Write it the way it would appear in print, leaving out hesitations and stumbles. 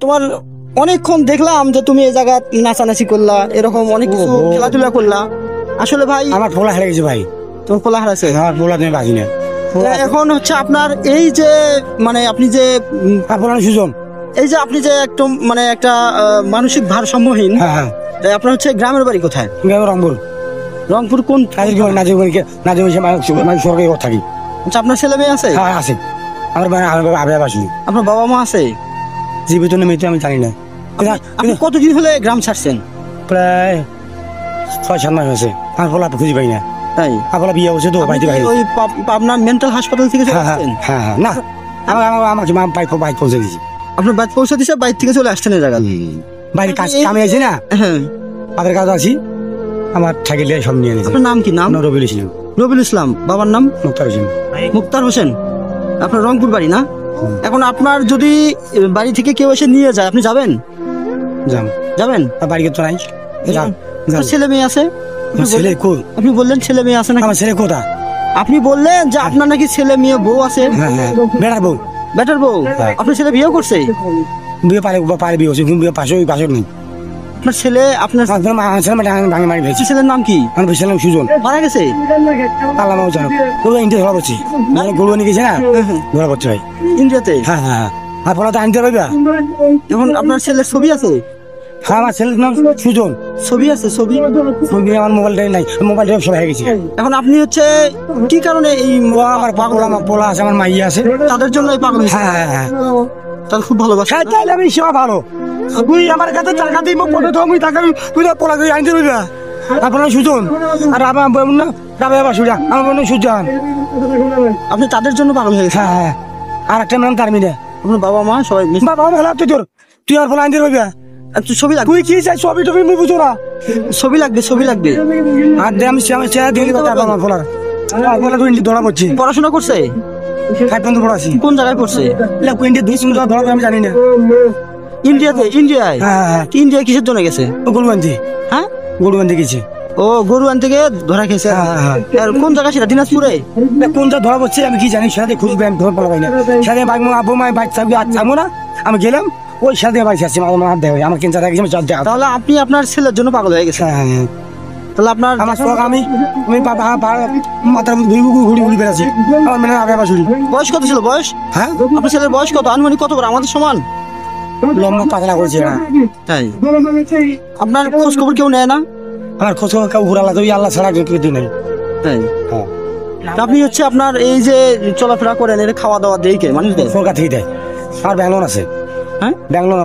তোমার অনেকক্ষণ দেখলাম যে তুমি এই জায়গা নাচানাচি করলা, এরকম অনেক কিছু খেলাধুলা করলা। আসলে ভাই আমার পোলা হারিয়ে গেছে ভাই, তোমার পোলা হারাইছে। আমার পোলা তুমি বাকি না। এখন হচ্ছে আপনার এই যে মানে আপনি যে পোলা সুজন, এই যে আপনি যে একদম মানে একটা মানসিক ভারসাম্যহীন, হ্যাঁ হ্যাঁ, আপনার হচ্ছে গ্রামের বাড়ি কোথায়? রংপুর। রংপুর কোন? সরকারি ঘর থাকি। আচ্ছা, আপনার ছেলে মেয়ে আছে? হ্যাঁ আছে, আমার আবে বাসি। আপনার বাবা মা আছে? জীবিত না মৃত্যু আমি জানি না। আপনি কতদিন হলে গ্রাম ছাড়ছেন? প্রায় 6-7 মাস হয়েছে। আমার পোলা খুঁজে পাই না। তাই? আপনার বিয়ে হচ্ছে তো বাড়িতে বাইরে। ওই আপনার মেন্টাল হাসপাতাল থেকে চলে আসছেন? হ্যাঁ হ্যাঁ, না আমার বাইক পৌঁছে দিয়েছি। আপনার বাইক পৌঁছে দিচ্ছে, বাইক থেকে চলে আসছেন এই জায়গা? বাইরে কাজ কামে আছে না, হ্যাঁ, তাদের কাজ আছি। আমার থাকলে সব নিয়ে নিয়েছে। আপনার নাম কি? নাম রবিউল ইসলাম। রবিউল ইসলাম। বাবার নাম? মুক্তার হোসেন। মুক্তার হোসেন। আপনার রংপুর বাড়ি না? এখন আপনার যদি বাড়ি থেকে কেউ এসে নিয়ে যায়, আপনি যাবেন? যাবেন? বাড়ি তো নাই। আপনার ছেলে মেয়ে আছে? ছেলে কোন? আপনি বললেন ছেলে মেয়ে আছে না? আমার ছেলে কোথা? আপনি বললেন যে আপনার নাকি ছেলে মেয়ে বউ আছে। বেটার বউ। বেটার বউ? আপনার ছেলে বিয়ে করছে? বিয়ে পারে বিয়ে হচ্ছে, কিন্তু বিয়ে পাশে ওই পাশে নেই। আপনার ছেলে আপনার ভাঙি মারি ভেছি। ছেলের নাম কি? আমার ছেলে সুজন মারা গেছে? আল্লাহ মাও জানো। গরু ইন্ডিয়া ধরা পড়ছি, গরু নিয়ে গেছে না, ধরা পড়ছে ভাই ইন্ডিয়াতে। হ্যাঁ হ্যাঁ, আর বলা তো আনতে পারবা। এখন আপনার ছেলের ছবি আছে? হ্যাঁ, আমার ছেলের নাম সুজন। ছবি আছে? ছবি আমার মোবাইলটাই নাই, মোবাইলটা সব হয়ে গেছে। এখন আপনি হচ্ছে কি কারণে এই আমার পাগল, আমার পোলা আছে, আমার মাইয়া আছে, তাদের জন্য এই পাগল? হ্যাঁ হ্যাঁ হ্যাঁ, তাহলে খুব ভালোবাসা। তাইলে আমি সেবা ভালো। তুই আমার কাছে টাকা দিব, পরে তো আমি টাকা তুই পোলা তুই আনতে পারবা। আপনার সুজন আর আমার না যাবে আবার সুজা, আমার বোন সুজান। আপনি তাদের জন্য পাগল হয়ে গেছেন? হ্যাঁ হ্যাঁ, আর একটা নাম তারমিনা। আপনার বাবা মা সবাই? বাবা ভালো তুই তোর, তুই আর পোলা আনতে পারবা। ছবি লাগবে? তুই কি চাই? ছবি টবি মুই বুঝো না। ছবি লাগবে, ছবি লাগবে। আর আমি চেহারা দিয়ে আমার পোলার, আমার পোলা তুই ধরা পড়ছি। পড়াশোনা করছে? 5 পর্যন্ত পড়াছি। কোন জায়গায় করছে? ইন্ডিয়া 2 মিনিট ধরা আমি জানি না। ইন্ডিয়াতে? ইন্ডিয়ায়? হ্যাঁ, ইন্ডিয়ায় কিসের জন্য গেছে? গরু আনতে। হ্যাঁ, গরু আনতে গেছি। ও গরু আনতে গিয়ে ধরা খেয়েছে। আর কোন জায়গা সেটা? দিনাজপুরে? কোনটা ধরা পড়ছে আমি কি জানি, সাথে খুঁজবে, আমি ধর পালা পাই না। সাথে বাইক আব্বু মাই বাইক থাকবো না, আমি গেলাম ওই সাথে বাইক আসছি, আমার হাত দেয়, আমার কিনতে থাকি। তাহলে আপনি আপনার ছেলের জন্য পাগল হয়ে গেছেন? তাহলে আপনার আমার শখ, আমি মাথার মধ্যে ঘুরি ঘুরি বেড়াচ্ছি, আমার মেনে আগে আবার শুনি। বয়স কত ছিল? বয়স? হ্যাঁ, আপনার ছেলের বয়স কত? আনুমানিক কত করে? আমাদের সমান? লম্বা পাতলা করেছে না। তাই? আপনার খোঁজ খবর কেউ নেয় না? আমার খোঁজ খবর কেউ ঘুরালা তো আল্লাহ ছাড়া কেউ দিই নাই। তাই? হ্যাঁ, আপনি হচ্ছে আপনার এই যে চলাফেরা করেন, এটা খাওয়া দাওয়া দেই কে মানুষ দেয়? সরকার থেকে দেয়। আর ব্যাঙ্গলোর আছে। হ্যাঁ, ব্যাঙ্গলোর